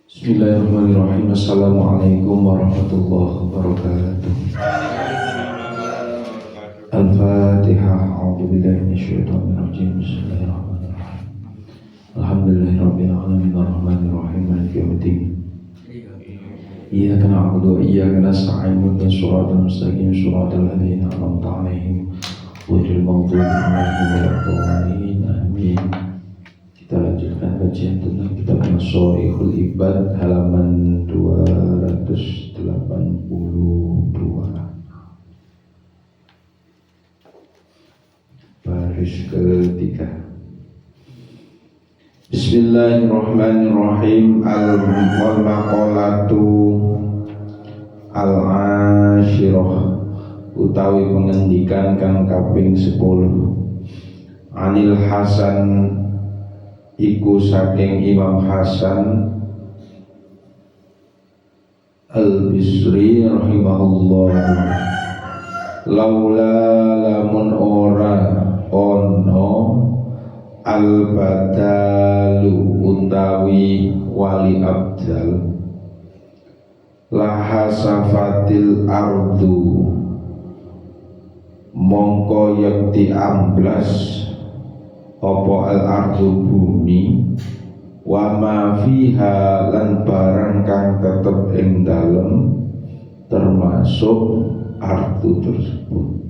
Bismillahirrahmanirrahim. Assalamualaikum warahmatullahi wabarakatuh. Al-Fatihah. A'udzubillahi minasyaitonir rajim. Bismillahirrahmanirrahim. Alhamdulillahirabbil alamin arrahmanirrahim maliki yaumiddin. Iyyaka na'budu wa iyyaka nasta'in ihdinas siratal mustaqim siratal ladzina an'amta 'alaihim ghairil maghdubi 'alaihim waladdallin. Amin. Kita lanjutkan kajian tentang kitab Shorihul Ibad halaman 282 baris ketiga. Bismillahirrahmanirrahim. Al-maqalatu al-ashirah utawi pengendikan kang kaping 10. Anil Hasan iku saking Imam Hasan Al-Bisri rahimahullah, laula lamun ora ono al-badalu utawi wali abdal lahasafatil ardu mongko yakti amblas opo al-ardu bumi wa ma fiha lan barang kang tetep ing dalem termasuk ardu tersebut.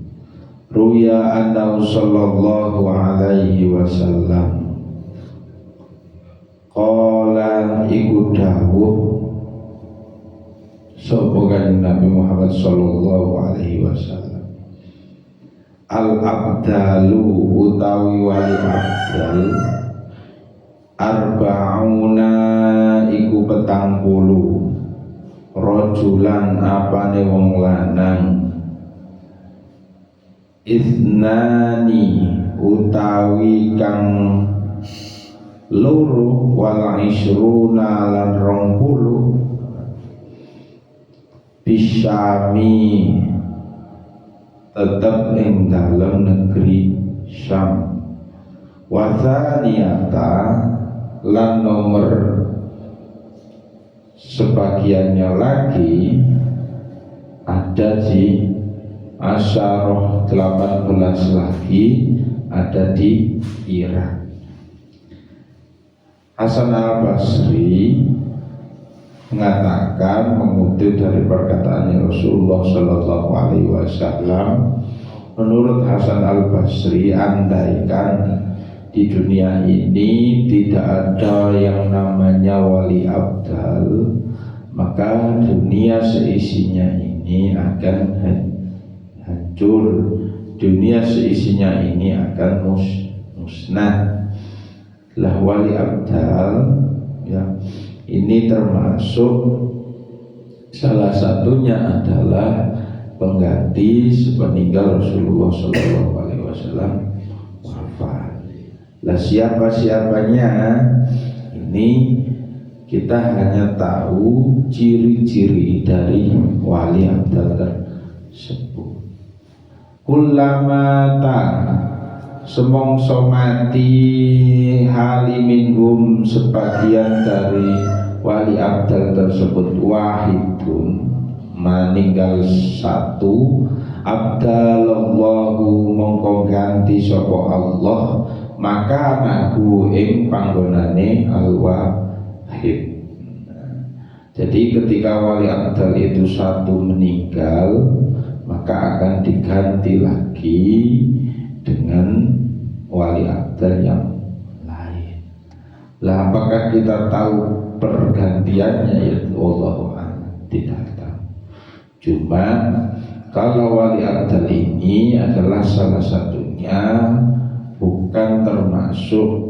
Ruya anna sallallahu alaihi wasallam qala iku dawuh sapa kanjeng Nabi Muhammad sallallahu alaihi wasallam, al-abdalu utawi wali abdal arba'una iku 40 rajulan apane wong lanang, ithnani utawi kang loro wal isruna lan 20 bisyami tetap ing dalam negeri Syam. Wathaniyata lan nomor sebagiannya lagi ada di Asyarah 18 lagi ada di Irak. Hasan al-Basri mengatakan, mengutip dari perkataan Rasulullah Sallallahu Alaihi Wasallam, menurut Hasan al-Basri, andaikan di dunia ini tidak ada yang namanya wali abdal, maka dunia seisinya ini akan hancur, dunia seisinya ini akan musnah. Lah wali abdal ya, ini termasuk salah satunya adalah pengganti sepeninggal Rasulullah Sallallahu Alaihi Wasallam wafat. Lah siapa-siapanya ini kita hanya tahu ciri-ciri dari wali abdal tersebut. Kulamata semongso mati haliminhum sebagian dari wali abdal tersebut, wahidun meninggal satu, abdalallahu mongko ganti sapa Allah maka nahu ing panggonane al-wahid. Jadi ketika wali abdal itu satu meninggal, maka akan diganti lagi dengan wali abdal yang lain. Lah apakah kita tahu pergantiannya? Ya Allah tidak tahu. Cuma kalau wali abdal ini adalah salah satunya, bukan termasuk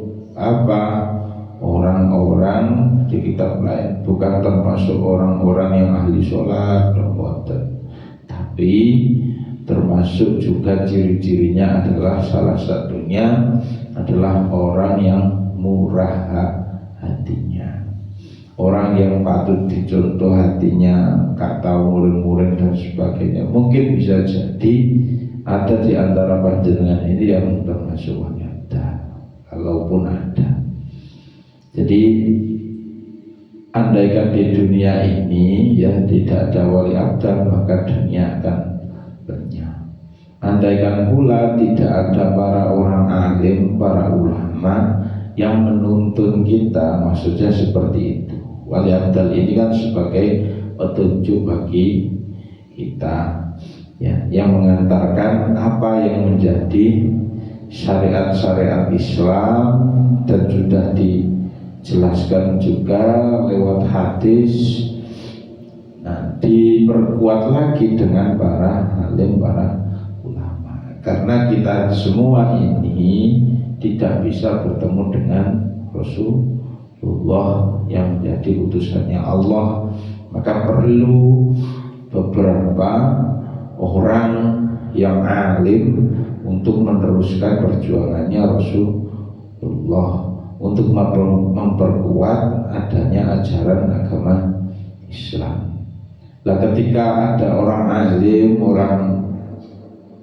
orang-orang di kitab lain, bukan termasuk orang-orang yang ahli sholat, tapi termasuk juga ciri-cirinya adalah salah satunya adalah orang yang murah hatinya, orang yang patut dicontoh hatinya, kata murid-murid dan sebagainya. Mungkin bisa jadi ada di antara panjenengan ini yang termasuk wanita, kalaupun ada. Jadi andaikan di dunia ini yang tidak ada wali abdal, maka dunia akan lenyap. Andaikan pula tidak ada para orang alim, para ulama yang menuntun kita, maksudnya seperti itu. Wali abdal ini kan sebagai petunjuk bagi kita, ya, yang mengantarkan apa yang menjadi syariat-syariat Islam, dan sudah dijelaskan juga lewat hadis. Nah, diperkuat lagi dengan para alim, para ulama, karena kita semua ini tidak bisa bertemu dengan Rasulullah yang menjadi utusannya Allah, maka perlu beberapa orang yang alim untuk meneruskan perjuangannya Rasulullah, untuk memperkuat adanya ajaran agama Islam. Nah, ketika ada orang alim, orang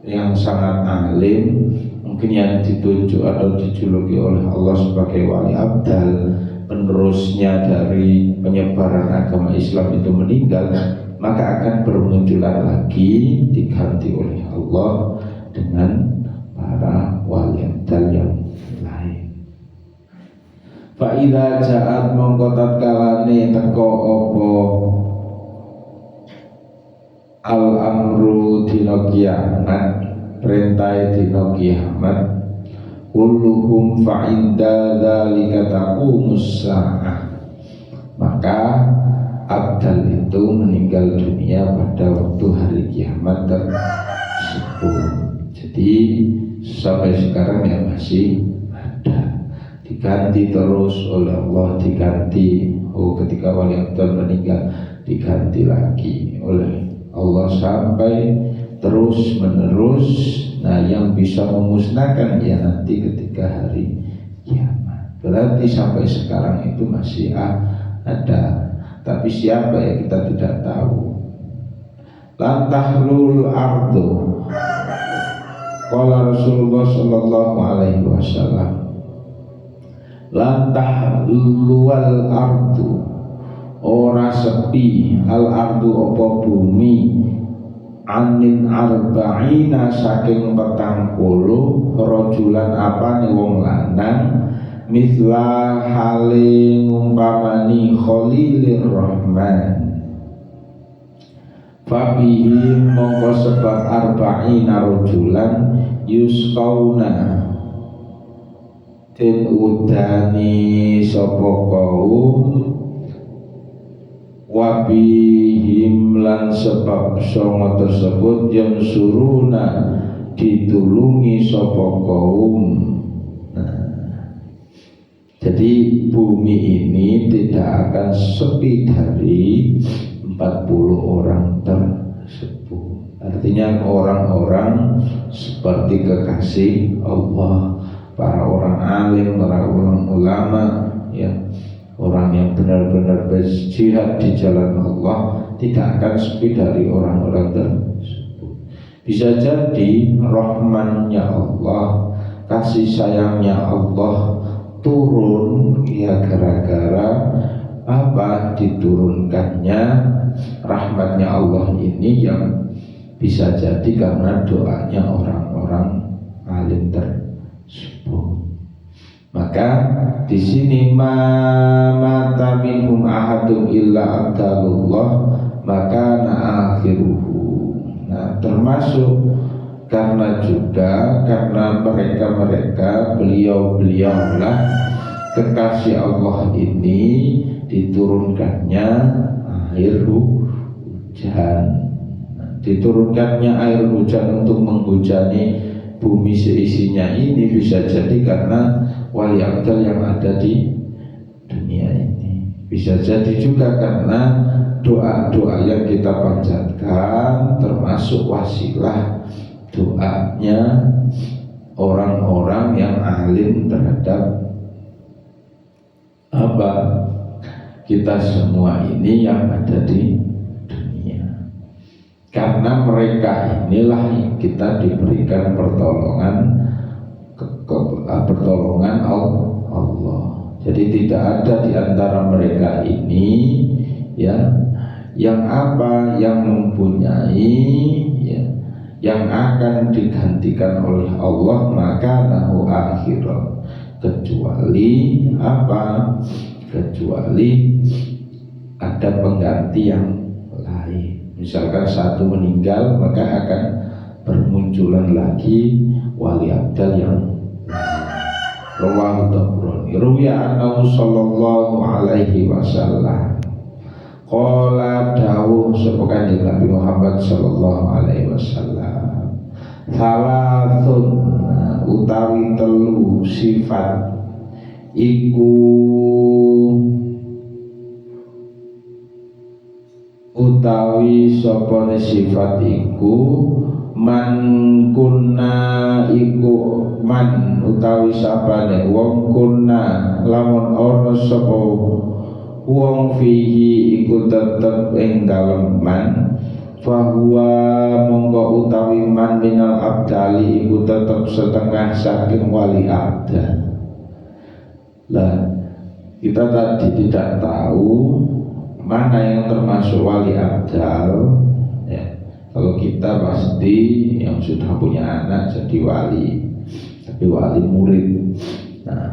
yang sangat alim, mungkin yang ditunjuk atau dijuluki oleh Allah sebagai wali abdal, penerusnya dari penyebaran agama Islam itu meninggal, maka akan bermunculan lagi, diganti oleh Allah dengan para wali abdal yang lain. Fa'idha ja'at mongkotat kalane teko opo al-amru dina kiamat, perintah dina kiamat, kulluhum fa'inda dzalika taqumus sa'ah, maka abdal itu meninggal dunia pada waktu hari kiamat tersebut. Jadi sampai sekarang ya masih ada, diganti terus oleh Allah, diganti. Ketika wali abdal meninggal diganti lagi oleh Allah sampai terus menerus. Nah, yang bisa memusnahkan ya nanti ketika hari kiamat. Berarti sampai sekarang itu masih ada, tapi siapa ya kita tidak tahu. Lantahlul ardu, qala Rasulullah sallallahu alaihi wasallam, lantahlul ardu, ora sepi al ardu apa bumi, anin arba'ina saking 40 rojulan apane wong lanang, misla hale ngumpamani khalilir rahman, fabihim mongko sebab arba'ina rojulan yusqauna den udani sapa kaum, wabihim lan sebab songo tersebut yang suruna ditulungi sapa kaum. Nah, jadi bumi ini tidak akan sepi dari 40 orang tersebut. Artinya orang-orang seperti kekasih Allah, para orang alim, para orang ulama, ya, orang yang benar-benar berjihad di jalan Allah, tidak akan sepi dari orang-orang tersebut. Bisa jadi rahmannya Allah, kasih sayangnya Allah turun ya gara-gara apa? Diturunkannya rahmatnya Allah ini yang bisa jadi karena doanya orang-orang alim tersebut. Maka di sini mata minhum ahadun illa abdalullah maka akhiruhu. Nah, termasuk karena mereka beliau-beliaulah kekasih Allah ini diturunkannya air hujan. Diturunkannya air hujan untuk menghujani bumi seisinya ini bisa jadi karena wali abdal yang ada di dunia ini. Bisa jadi juga karena doa-doa yang kita panjatkan, termasuk wasilah doanya orang-orang yang alim terhadap apa? Kita semua ini yang ada di dunia. Karena mereka inilah kita diberikan pertolongan Allah. Jadi tidak ada di antara mereka ini ya yang mempunyai ya, yang akan digantikan oleh Allah maka nahu akhirah, kecuali apa? Kecuali ada pengganti yang lain. Misalkan satu meninggal, maka akan bermunculan lagi wali abdal yang rawahu Tabrani. Ruwiya annahu sallallahu alaihi wasallam qala dawuh sapa Kanjeng Nabi Muhammad sallallahu alaihi wasallam, salasun utawi telu sifat iku utawi sapa sifat iku man kunna iku man utawi sapane wong kunna lamun ana sapa wong fihi iku tetep ing dalem man fahuwa mongko utawi man minal abdali iku tetep setengah saking wali abdal. Lah kita tadi tidak tahu mana yang termasuk wali abdal ya. Kalau kita pasti yang sudah punya anak jadi wali, tapi wali murid. Nah,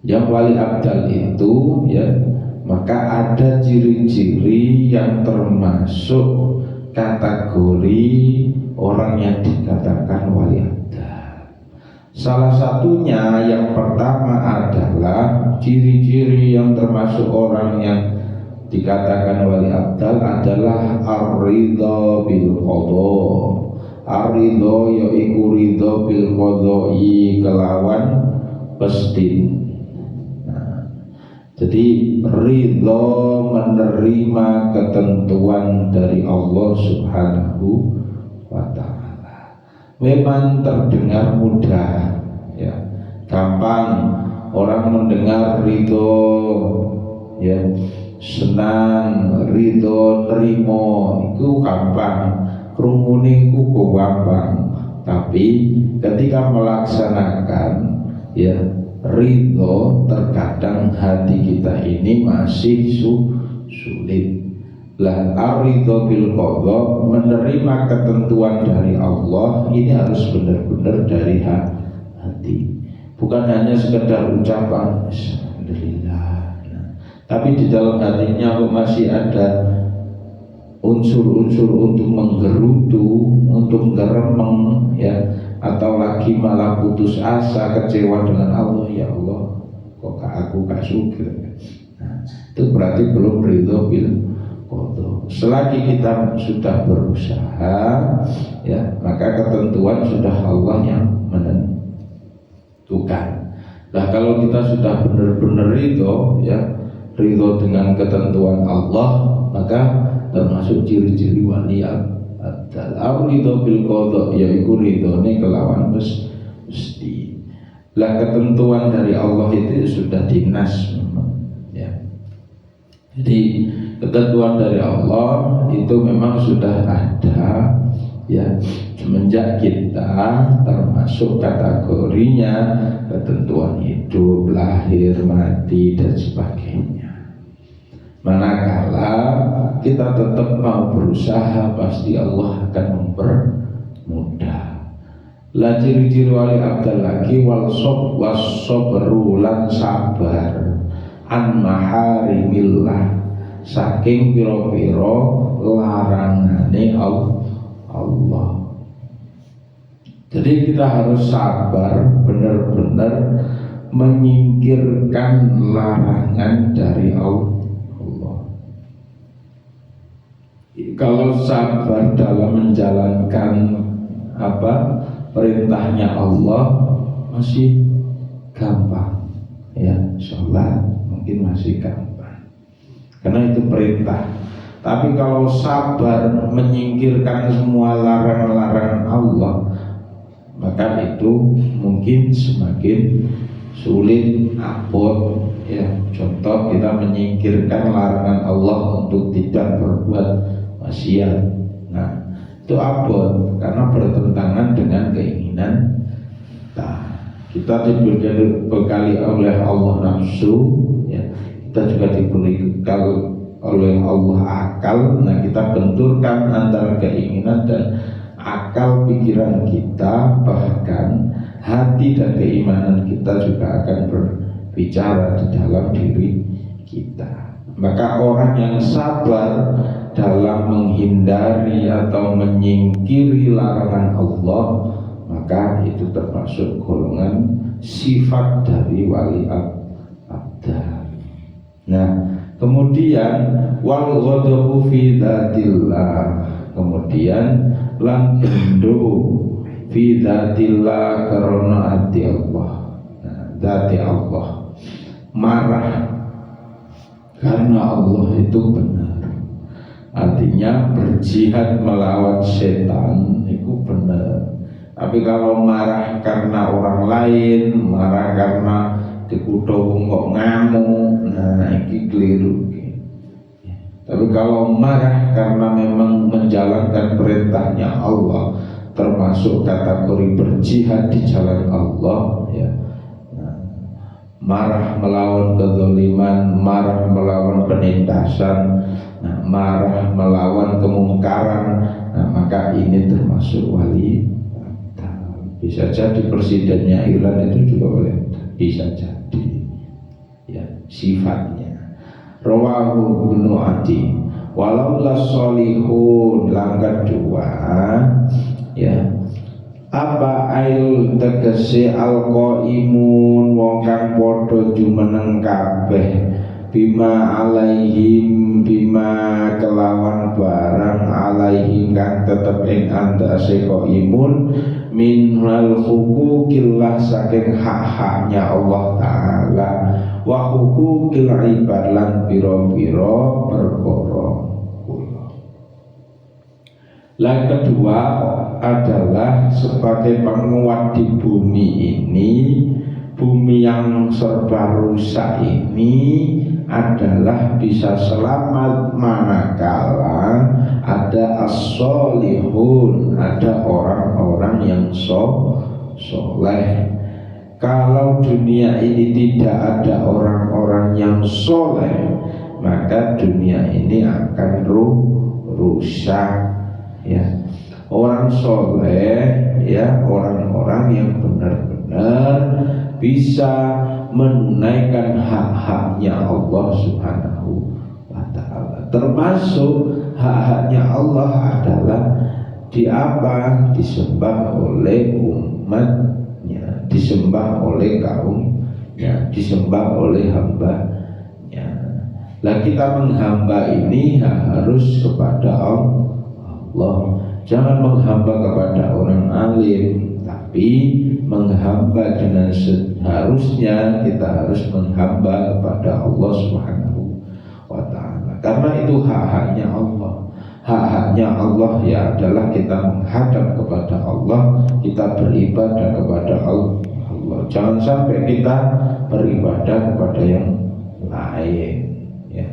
yang wali abdal itu ya, maka ada ciri-ciri yang termasuk kategori orang yang dikatakan wali abdal. Salah satunya yang pertama adalah ciri-ciri yang termasuk orang yang dikatakan wali abdal adalah ar-ridha bil qadha. Ar-ridha yaiku ridha bil qadha'i kelawan pestin. Nah, jadi ridha menerima ketentuan dari Allah Subhanahu wa ta'ala. Memang terdengar mudah ya, gampang orang mendengar ridha ya, senang, ridho, nerimo itu gampang, krungune iku gampang. Tapi ketika melaksanakan ya ridho, terkadang hati kita ini masih sulit. Lah ar-ridho bil qadha, menerima ketentuan dari Allah ini harus benar-benar dari hati, bukan hanya sekedar ucapan alhamdulillah. Tapi di dalam hatinya kok masih ada unsur-unsur untuk menggerutu, untuk geremeng ya, atau lagi malah putus asa, kecewa dengan Allah. Ya Allah, kok aku gak suka. Nah, itu berarti belum ridho bil qadha. Selagi kita sudah berusaha ya, maka ketentuan sudah Allah yang menentukan. Nah, kalau kita sudah benar-benar ridho ya, ridho dengan ketentuan Allah, maka termasuk ciri-ciri wali abdal. Ar-ridho bil qadha yaiku ridhone kelawan mesti. Lah ketentuan dari Allah itu sudah dinas memang ya. Jadi ketentuan dari Allah itu memang sudah ada ya, semenjak kita termasuk kategorinya ketentuan hidup, lahir, mati dan sebagainya. Manakala kita tetap mau berusaha, pasti Allah akan mempermudah. La ciri-ciri wali abdal lagi wal sabru lan sabar an maharimillah, saking piro-piro larangane Allah. Jadi kita harus sabar, benar-benar menyingkirkan larangan dari Allah. Kalau sabar dalam menjalankan perintahnya Allah masih gampang ya, sholat mungkin masih gampang karena itu perintah. Tapi kalau sabar menyingkirkan semua larangan-larangan Allah, maka itu mungkin semakin sulit, abot ya. Contoh, kita menyingkirkan larangan Allah untuk tidak berbuat maksiat. Nah, itu abot karena bertentangan dengan keinginan kita. Kita dibekali oleh Allah nafsu, ya. Kita juga diberi oleh Allah akal. Nah, kita benturkan antara keinginan dan akal pikiran kita, bahkan hati dan keimanan kita juga akan berbicara di dalam diri kita. Maka orang yang sabar dalam menghindari atau menyingkiri larangan Allah, maka itu termasuk golongan sifat dari wali abdal. Nah, kemudian wal ghadabu fi dzatillah, kemudian lan bendo fi dzatillah karena ati Allah. Nah, dzati Allah, marah karena Allah itu benar. Artinya berjihad melawan setan itu benar. Tapi kalau marah karena orang lain, marah karena dikudo kok ngamuk, nah ini keliru. Tapi kalau marah karena memang menjalankan perintahnya Allah, termasuk kategori berjihad di jalan Allah, ya. Nah, marah melawan kezaliman, marah melawan penindasan, nah, marah melawan kemungkaran, nah, maka ini termasuk wali. Bisa jadi presidennya Iran itu juga boleh, bisa jadi, ya, sifatnya. Rawahu Ibnu Adi. Walau la solihun, langkah dua, ya. Apa ail tegese alqaimun, wong kang padha jumeneng kabeh, bima alaihim, bima kelawan barang alaihim kang tetep ing andase qaimun, min hal hukukillah, saking hak-haknya Allah Ta'ala, wa hukukil ibad, lan biro-biro perkara. Yang kedua adalah sebagai penguat di bumi ini, bumi yang serba rusak ini adalah bisa selamat manakala ada as-solihun, ada orang-orang yang soleh. Kalau dunia ini tidak ada orang-orang yang soleh, maka dunia ini akan rusak, ya. Orang soleh, ya, orang-orang yang benar-benar bisa menunaikan hak-haknya Allah Subhanahu wa Ta'ala. Termasuk hak-haknya Allah adalah disembah oleh umatnya, disembah oleh kaumnya, disembah oleh hambanya. Lah kita menghamba ini harus kepada Allah. Jangan menghamba kepada orang alim, tapi menghamba dengan seharusnya kita harus menghamba kepada Allah Subhanahu wa Ta'ala. Karena itu hak-haknya Allah. Hak-haknya Allah ya adalah kita menghadap kepada Allah, kita beribadah kepada Allah. Jangan sampai kita beribadah kepada yang lain, ya.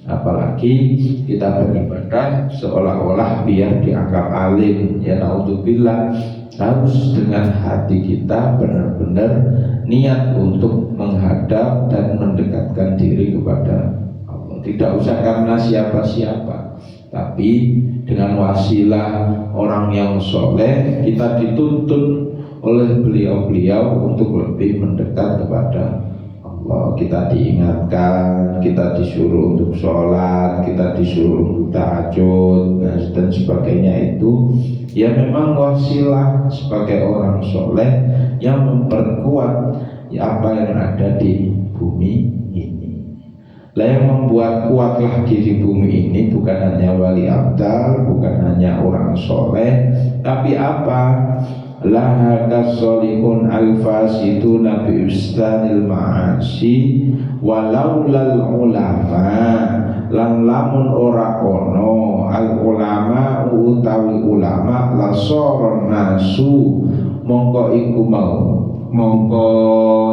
Apalagi kita beribadah seolah-olah biar dianggap alim, ya, naudzubillah. Harus dengan hati kita benar-benar niat untuk menghadap dan mendekatkan diri kepada Allah. Tidak usah karena siapa-siapa, tapi dengan wasilah orang yang soleh, kita dituntun oleh beliau-beliau untuk lebih mendekat kepada Allah. Kita diingatkan, kita disuruh untuk sholat, kita disuruh untuk tahajud, dan sebagainya. Itu ya memang wasilah sebagai orang soleh yang memperkuat ya apa yang ada di bumi ini. Lah yang membuat kuat lagi di bumi ini bukan hanya wali abdal, bukan hanya orang soleh, tapi apa? Laha kasolihun al-fasidu nabi ustanil ma'asi walaulal ulama, lan lamun ora kono al ulama utawi ulama la soron nasu, mongko iku mongko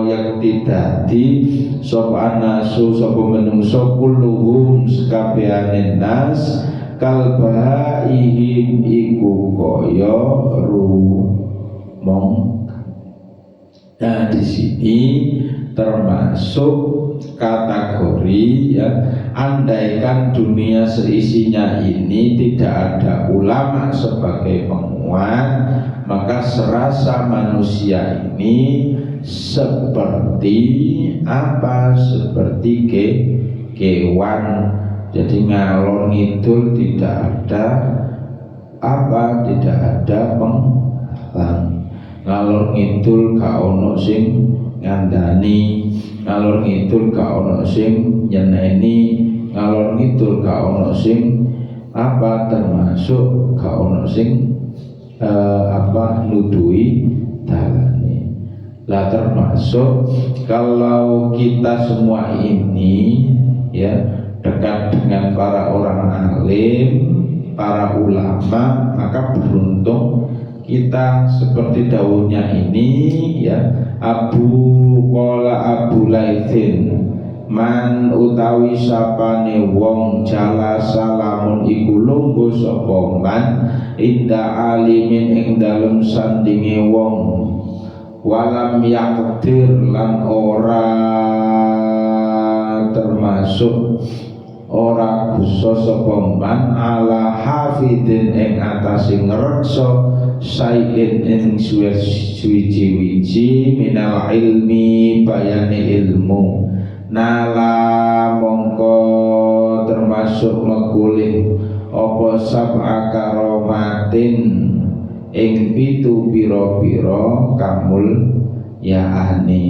yang tidak di sapa nasu sapa menungso kulluhum sekabehane nas kalbaihim iku kaya Nah, di sini termasuk kategori ya, andaikan dunia seisinya ini tidak ada ulama sebagai penguat, maka serasa manusia ini seperti apa? Seperti kewan. Jadi ngalor ngidul tidak ada apa? Tidak ada penghalang. Ngalor ngidul gak ono sing ngandani, ngalor ngidul gak ono sing nyeneni, ngalor ngidul gak ono sing apa? Termasuk gak ono sing nudui dalane. Lah termasuk kalau kita semua ini ya dekat dengan para orang alim, para ulama, maka beruntung kita seperti daunnya ini ya. Abu Laithin man utawi sapane wong jala salamun iku lungguh sapa man inda alimin ing dalem sandinge wong walam yaqdir lan ora termasuk ora gusa sapa man ala hafidin ing atase ngreksa sayin ing suwi-wiji minal ilmi bayani ilmu nala mongko termasuk mekulih apa sab'a karomatin ing pitu pira-pira kamul yaani.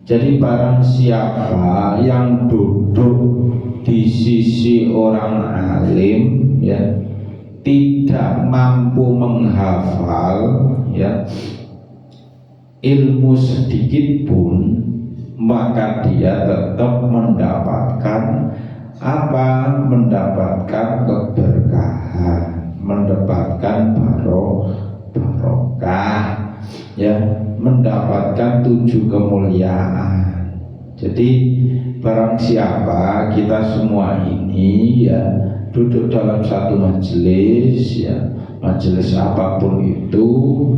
Jadi barang siapa yang duduk di sisi orang alim ya, tidak mampu menghafal ya ilmu sedikit pun, maka dia tetap mendapatkan apa? Mendapatkan keberkahan, mendapatkan barokah ya, mendapatkan 7 kemuliaan. Jadi barang siapa kita semua ini ya duduk dalam satu majelis ya, majelis apapun itu,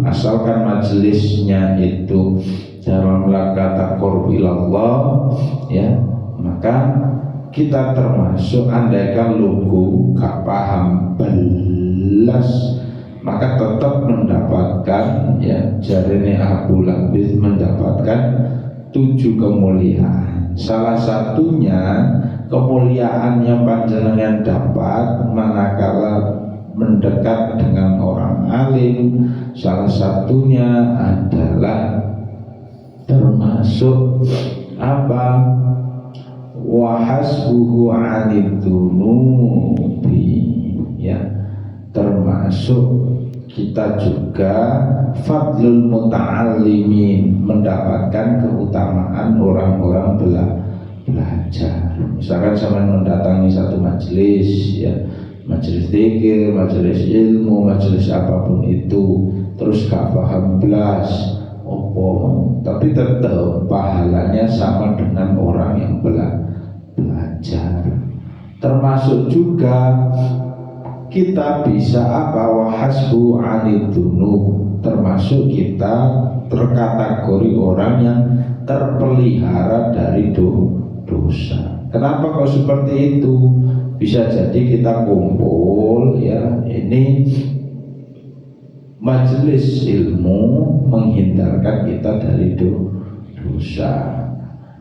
asalkan majelisnya itu dalam rangka taqarrub ilallah ya, maka kita termasuk andaikan lugu gak paham belas, maka tetap mendapatkan ya, jarene Abu Labid mendapatkan 7 kemuliaan. Salah satunya kemuliaan yang panjenengan dapat manakala mendekat dengan orang alim, salah satunya adalah termasuk apa? Wahasbuhu anidzunubi ya, termasuk kita juga fadlul muta'allimin, mendapatkan keutamaan orang-orang belajar. Misalkan sama mendatangi satu majelis ya, majelis zikir, majelis ilmu, majelis apapun itu, terus gak paham belas tapi tetap pahalanya sama dengan orang yang belajar. Termasuk juga kita bisa apa? Wahasbu anidunub, termasuk kita terkategori orang yang terpelihara dari dosa. Kenapa kok seperti itu? Bisa jadi kita kumpul ya, ini majelis ilmu menghindarkan kita dari dosa.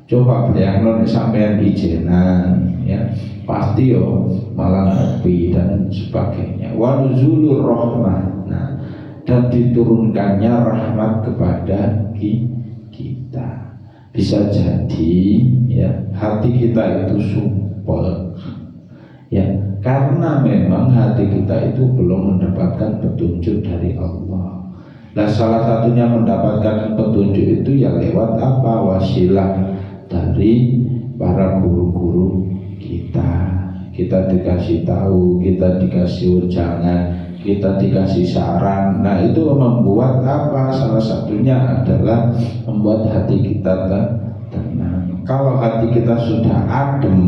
Coba bayangkan sampean ijenan ya, pasti yo malah ngopi dan sebagainya. Wa nuzulur rahmah, nah, dan diturunkannya rahmat kepada kita. Bisa jadi ya hati kita itu sumpel ya, karena memang hati kita itu belum mendapatkan petunjuk dari Allah. Nah, salah satunya mendapatkan petunjuk itu ya lewat apa? Wasilah dari para guru-guru kita. Kita dikasih tahu, kita dikasih ujangan, kita dikasih saran. Nah, itu membuat apa? Salah satunya adalah membuat hati kita tenang. Kalau hati kita sudah adem,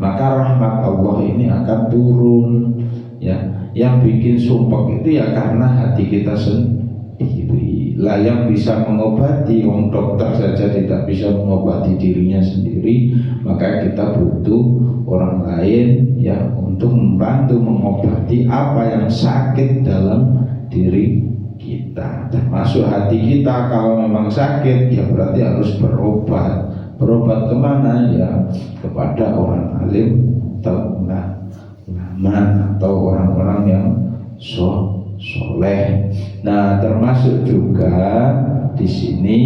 maka rahmat Allah ini akan turun ya. Yang bikin sumpek itu ya karena hati kita sendiri. lah yang bisa mengobati, wong dokter saja tidak bisa mengobati dirinya sendiri, maka kita butuh orang lain ya untuk membantu mengobati apa yang sakit dalam diri kita, termasuk hati kita. Kalau memang sakit ya berarti harus berobat. Berobat kemana? Ya kepada orang alim atau ulama atau orang-orang yang soleh. Nah, termasuk juga di sini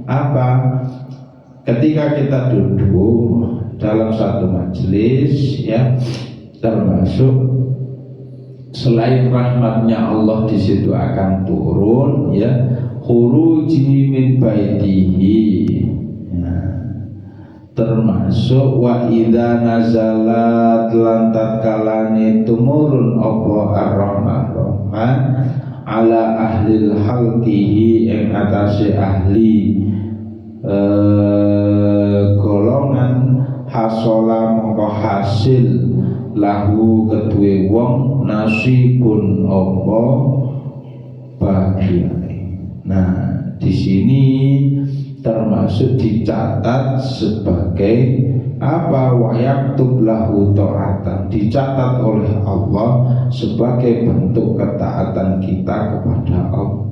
apa? Ketika kita duduk dalam satu majelis ya, termasuk selain rahmatnya Allah di situ akan turun ya, khuruji min baitihi. Nah, termasuk wa idza nazalat lantat kalane tumurun apa ar-rahman ala ahlil halqihi ing atase ahli golongan hasola mongko hasil lahu kedue wong nasibun apa bagiane. Nah, di sini termasuk dicatat sebagai apa? Wa yaktub lahu ta'atan, dicatat oleh Allah sebagai bentuk ketaatan kita kepada Allah.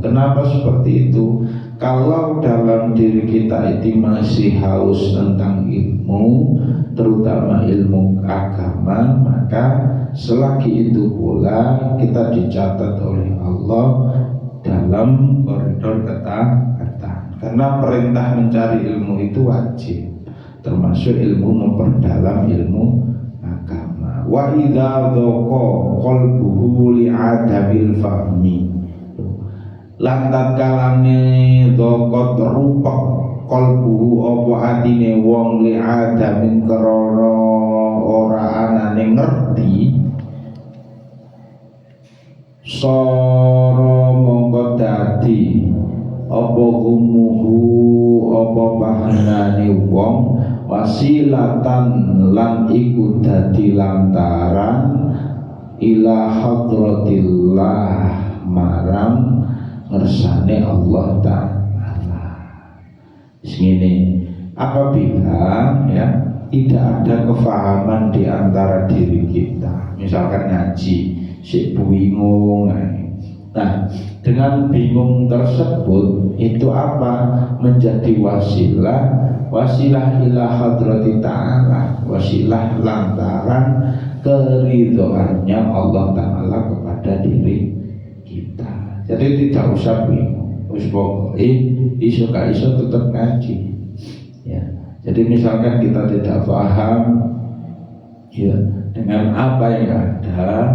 Kenapa seperti itu? Kalau dalam diri kita itu masih haus tentang ilmu, terutama ilmu agama, maka selagi itu pula kita dicatat oleh Allah dalam koridor ketaatan. Karena perintah mencari ilmu itu wajib, termasuk ilmu memperdalam ilmu agama. Wa idza dhaqa qalbuhu li'adabil fahmi, lantat kalane dhaqat rupak qalbuhu apa atine wong li'adamin krana ora anane ngerti, sara mongko dadi apa humuhu apa pahanane wong wasilatan lan iku dadi lantaran ila hadratillah marang ngersane Allah Ta'ala. Segini, apabila ya tidak ada kefahaman di antara diri kita, misalkan ngaji si bingung. Nah, dengan bingung tersebut itu apa? Menjadi wasilah ila hadrati ta'ala, wasilah lantaran keridhoannya Allah Ta'ala kepada diri kita. Jadi tidak usah bingung, iso ka iso tetap ngaji ya. Jadi misalkan kita tidak paham ya dengan apa yang ada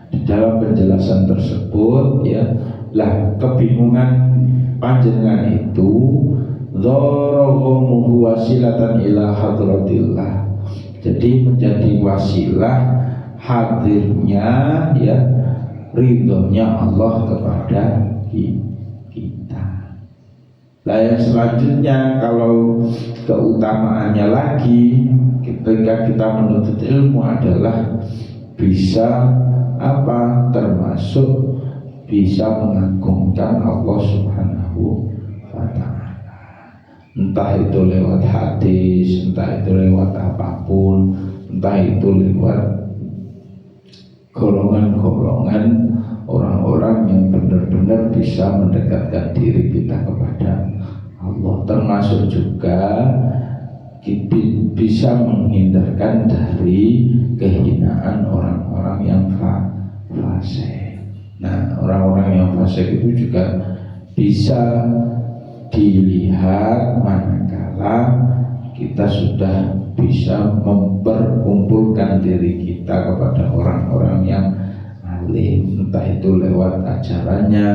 di dalam penjelasan tersebut ya, lah kebingungan panjenengan itu dzarahum wasilatan ila hadratillah, jadi menjadi wasilah hadirnya ya ridhonya Allah kepada kita. Lah yang selanjutnya, kalau keutamaannya lagi ketika kita menuntut ilmu adalah bisa apa? Termasuk bisa mengagungkan Allah Subhanahu wa ta'ala. Entah itu lewat hadis, entah itu lewat apapun, entah itu lewat golongan-golongan orang-orang yang benar-benar bisa mendekatkan diri kita kepada Allah. Termasuk juga kita bisa menghindarkan dari kehinaan orang-orang yang fasik. Nah, orang-orang yang fasik itu juga bisa dilihat manakala kita sudah bisa memperkumpulkan diri kita kepada orang-orang yang alim, entah itu lewat ajarannya,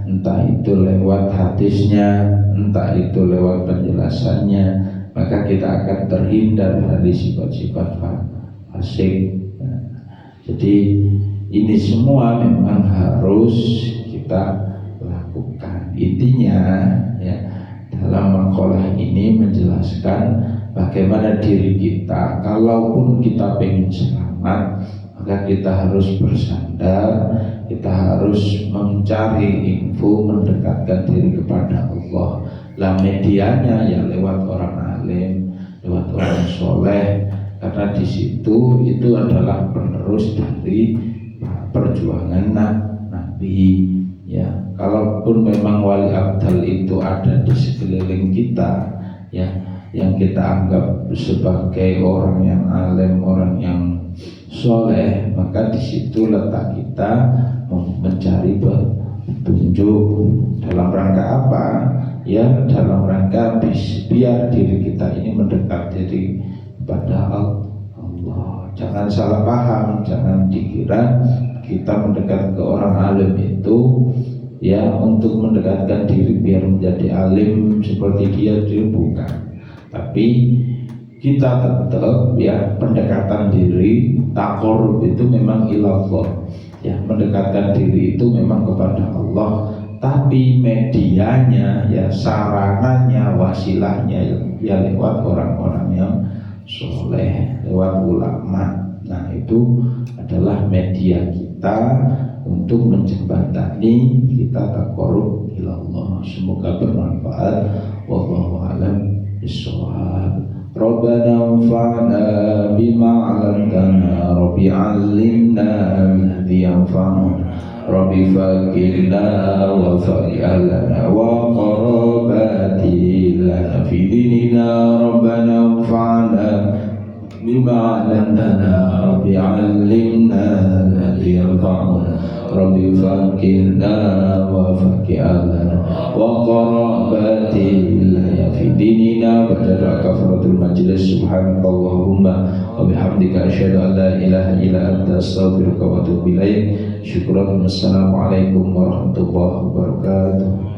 entah itu lewat hadisnya, entah itu lewat penjelasannya, maka kita akan terhindar dari sifat-sifat fasik. Nah, jadi ini semua memang harus kita lakukan. Intinya ya, dalam makalah ini menjelaskan bagaimana diri kita, kalaupun kita pengen selamat, maka kita harus bersandar, kita harus mencari info, mendekatkan diri kepada Allah. Lah medianya ya lewat orang alim, lewat orang soleh, karena di situ itu adalah penerus dari perjuangan Nabi. Ya, kalaupun memang wali abdal itu ada di sekeliling kita, ya, yang kita anggap sebagai orang yang alim, orang yang soleh, maka di situ letak kita mencari petunjuk dalam rangka apa? Ya, dalam rangka biar diri kita ini mendekat diri kepada Allah. Jangan salah paham, jangan dikira kita mendekat ke orang alim itu ya untuk mendekatkan diri biar menjadi alim seperti dia bukan. Tapi kita tetap ya pendekatan diri taqarrub itu memang ilallah. Ya, mendekatkan diri itu memang kepada Allah, tapi medianya ya sarananya, wasilahnya ya lewat orang-orang yang soleh, lewat ulama. Nah, itu adalah media kita untuk menjembatani kita taqarrub ilallah. Semoga bermanfaat. Wallahu a'lam bishawab. Rabbana anfa'na bima 'allamtana, Rabbi 'allimna alladhi yanfa'una, Rabbi faqihna wa faqihna wa qarabati lana fi dinina, Rabbana anfa'na bima 'allamtana, Rabbi 'allimna alladhi yanfa'una, Rabbi faqihna wa faqihna wa qarabati lana fi dinina. Pada kafaratul majlis, subhanallahumma wa bihamdika asyhadu an la ilaha illa anta astaghfiruka wa atubu ilaik. Syukran. Wassalamualaikum warahmatullahi wabarakatuh.